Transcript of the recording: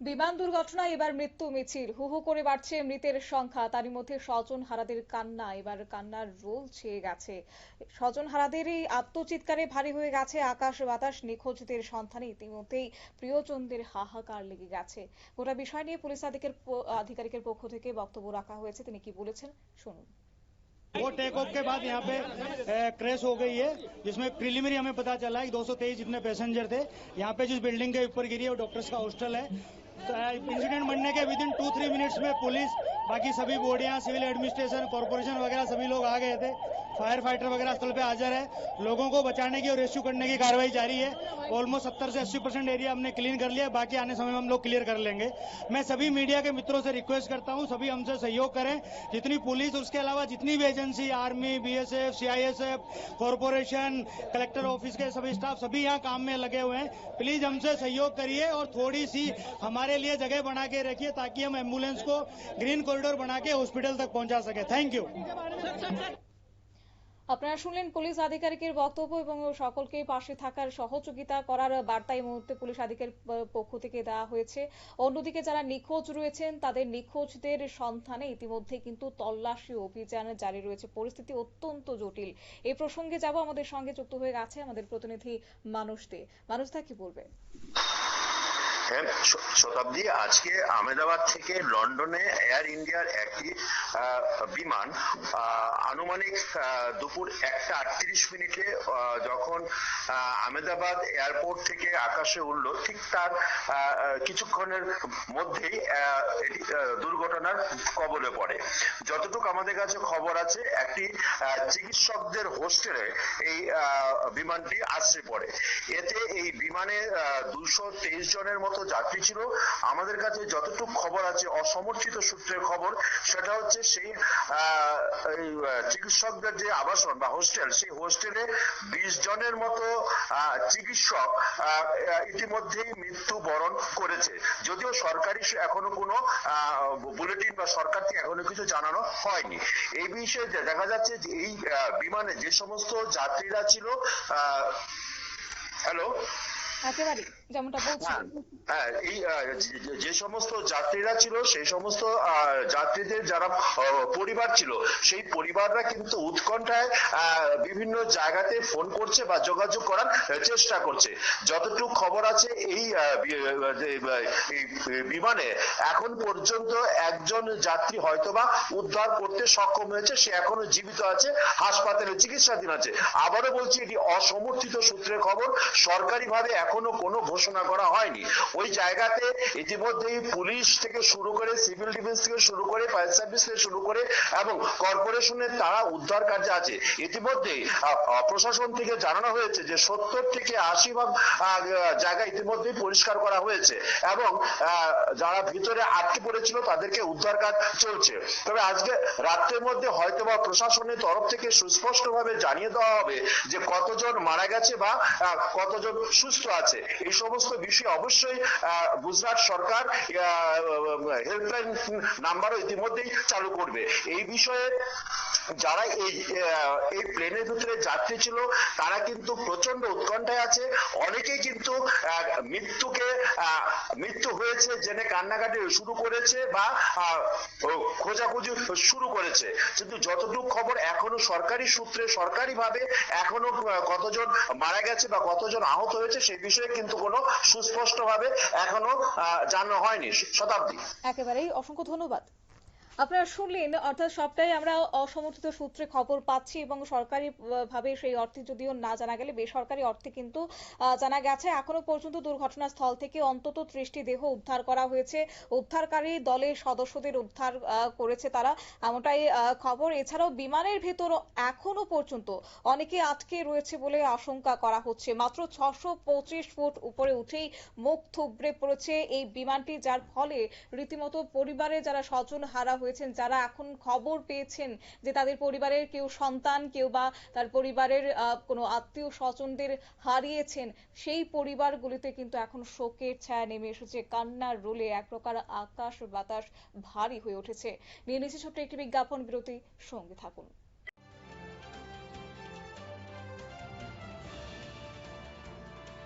বিমান দুর্ঘটনায় এবার মৃত্যু মিছিল, হু হু করে বাড়ছে মৃতের সংখ্যা। তারই মধ্যে স্বজন হারাদের কান্না, এবার কান্নার রোল ছেয়ে গেছে। স্বজন হারাদের এই আত্মচিৎকারে ভারী হয়ে গেছে আকাশ বাতাস। নিখোঁজদের সন্ধানে ইতিমধ্যেই প্রিয়জনদের হাহাকার লেগে গেছে। গোটা বিষয় নিয়ে পুলিশ আধিকারিকের পক্ষ থেকে বক্তব্য রাখা হয়েছে। তিনি কি বলেছেন শুনুন। वो टेक ऑफ के बाद यहाँ पे क्रैश हो गई है, जिसमें प्रिलिमिनरी हमें पता चला है कि 223 जितने पैसेंजर थे। यहाँ पे जिस बिल्डिंग के ऊपर गिरी है वो डॉक्टर्स का हॉस्टल है। तो इंसिडेंट बनने के विदिन 2-3 मिनट्स में पुलिस, बाकी सभी बॉडियां, सिविल एडमिनिस्ट्रेशन, कॉर्पोरेशन वगैरह सभी लोग आ गए थे। फायर फाइटर वगैरह स्थल पे हाजिर है। लोगों को बचाने की और रेस्क्यू करने की कार्रवाई जारी है। ऑलमोस्ट 70 से 80% एरिया हमने क्लीन कर लिया, बाकी आने समय में हम लोग क्लियर कर लेंगे। मैं सभी मीडिया के मित्रों से रिक्वेस्ट करता हूं, सभी हमसे सहयोग करें। जितनी पुलिस, उसके अलावा जितनी भी agency, army, BSF, CISF, corporation, collector office के सभी स्टाफ, सभी यहाँ काम में लगे हुए हैं। प्लीज हमसे सहयोग करिए और थोड़ी सी हमारे लिए जगह बना के रखिए, ताकि हम एम्बुलेंस को ग्रीन कॉरिडोर बना के हॉस्पिटल तक पहुंचा सके। Thank you. আপনারা শুনলেন পুলিশ আধিকারিকের বক্তব্য এবং সকলকে পাশে থাকার সহযোগিতা করার বার্তা এই মুহূর্তে পুলিশ আধিকারিকের পক্ষ থেকে দেওয়া হয়েছে। অন্যদিকে যারা নিখোঁজ রয়েছেন তাদের নিখোঁজদের সন্ধানে ইতিমধ্যে কিন্তু তল্লাশি অভিযান জারি রয়েছে। পরিস্থিতি অত্যন্ত জটিল। এই প্রসঙ্গে যাব, আমাদের সঙ্গে যুক্ত হয়ে গেছে আমাদের প্রতিনিধি মানুষ দে। মানুষ দা, কি বলবে? হ্যাঁ শতাব্দী, আজকে আহমেদাবাদ থেকে লন্ডনে এয়ার ইন্ডিয়ার একটি বিমান আনুমানিক দুপুর 1:38 যখন আহমেদাবাদ এয়ারপোর্ট থেকে আকাশে উঠল, ঠিক তার কিছুক্ষণের মধ্যেই এটি দুর্ঘটনার কবলে পড়ে। যতটুকু আমাদের কাছে খবর আছে, একটি চিকিৎসকদের হোস্টেলে এই বিমানটি আশ্রয় পড়ে। এতে এই বিমানে 223 জনের মতো যাত্রী ছিল। আমাদের কাছে যতটুকু খবর আছে, অসমর্থিত সূত্রের খবর, সেটা হচ্ছে সেই চিকিৎসকদের যে আবাসন বা হোস্টেল, সেই হোস্টেলে 20 জনের মতো চিকিৎসক ইতিমধ্যেই মৃত্যুবরণ করেছে। যদিও সরকারি এখনো কোনো বুলেটিন বা সরকার থেকে এখনো কিছু জানানো হয়নি। এই বিষয়ে দেখা যাচ্ছে যে এই বিমানে যে সমস্ত যাত্রীরা ছিল, হ্যালো, একেবারে যেমনটা বলছিলেন, এই যে সমস্ত যাত্রীরা ছিল, সেই সমস্ত যাত্রীদের যারা পরিবার ছিল, সেই পরিবাররা কিন্তু উৎকণ্ঠায় বিভিন্ন জায়গাতে ফোন করছে বা যোগাযোগ করার চেষ্টা করছে। যতটুকু খবর আছে, এই বিমানে এখন পর্যন্ত একজন যাত্রী হয়তোবা উদ্ধার করতে সক্ষম হয়েছে। সে এখনো জীবিত আছে, হাসপাতালে চিকিৎসাধীন আছে। আবারও বলছি, এটি অসমর্থিত সূত্রের খবর, সরকারিভাবে এখনো কোনো ঘোষণা করা হয়নি। ওই জায়গাতে ইতিমধ্যেই পুলিশ থেকে শুরু করে, সিভিল ডিফেন্স থেকে শুরু করে, ফায়ার সার্ভিস থেকে শুরু করে এবং কর্পোরেশনের তারা উদ্ধার কার্যে আছে। ইতিমধ্যেই প্রশাসন থেকে জানানো হয়েছে যে 70 থেকে 80% জায়গা ইতিমধ্যেই পরিষ্কার করা হয়েছে এবং যারা ভিতরে আটকে পড়েছিল তাদেরকে উদ্ধার কাজ চলছে। তবে আজকে রাত্রের মধ্যে হয়তোবা প্রশাসনের তরফ থেকে সুস্পষ্টভাবে জানিয়ে দেওয়া হবে যে কতজন মারা গেছে বা কতজন সুস্থ আছে। এই সমস্ত বিষয় অবশ্যই গুজরাট সরকার হেল্পলাইন নাম্বারও ইতিমধ্যেই চালু করবে। এই বিষয়ে যারা এই প্লেনের ভিতরে যাত্রী ছিল, তারা কিন্তু প্রচন্ড উৎকণ্ঠায় আছে। অনেকেই কিন্তু মৃত্যু হয়েছে জেনে কান্নাকাটি শুরু করেছে বা খোঁজাখুঁজি শুরু করেছে। কিন্তু যতটুকু খবর এখনো সরকারি সূত্রে, সরকারিভাবে এখনো কতজন মারা গেছে বা কতজন আহত হয়েছে সেই বিষয়ে কিন্তু কোনো সুস্পষ্টভাবে এখনো জানানো হয়নি। শতাব্দী, একেবারেই অসংখ্য ধন্যবাদ। আপনারা শুনলেন, অর্থাৎ সবটাই আমরা অসমর্থিত সূত্রে খবর পাচ্ছি এবং সরকারি ভাবে সেই অর্থে যদিও না জানা গেলে বেসরকারি অর্থে কিন্তু জানা গেছে এখনো পর্যন্ত দুর্ঘটনাস্থল থেকে অন্তত 30টি দেহ উদ্ধার করা হয়েছে। উদ্ধারকারী দলের সদস্যদের উদ্ধার করেছে তারা, এমনটাই খবর। এছাড়াও বিমানের ভেতর এখনো পর্যন্ত অনেকে আটকে রয়েছে বলে আশঙ্কা করা হচ্ছে। মাত্র 625 ফুট উপরে উঠেই মুখ থুবড়ে পড়েছে এই বিমানটি, যার ফলে রীতিমতো পরিবারে যারা স্বজন হারা হয়েছেন, যারা এখন খবর পেয়েছেন যে তাদের পরিবারের কেউ সন্তান, কেউ বা তার পরিবারের কোনো আত্মীয় স্বজনদের হারিয়েছেন, সেই পরিবারগুলিতে কিন্তু এখন শোকের ছায়া নেমে এসেছে। কান্নার রোলে এক প্রকার আকাশ বাতাস ভারী হয়ে উঠেছে। নিয়ে নিচ্ছে ছোট্ট একটি বিজ্ঞাপন বিরতি, সঙ্গে থাকুন।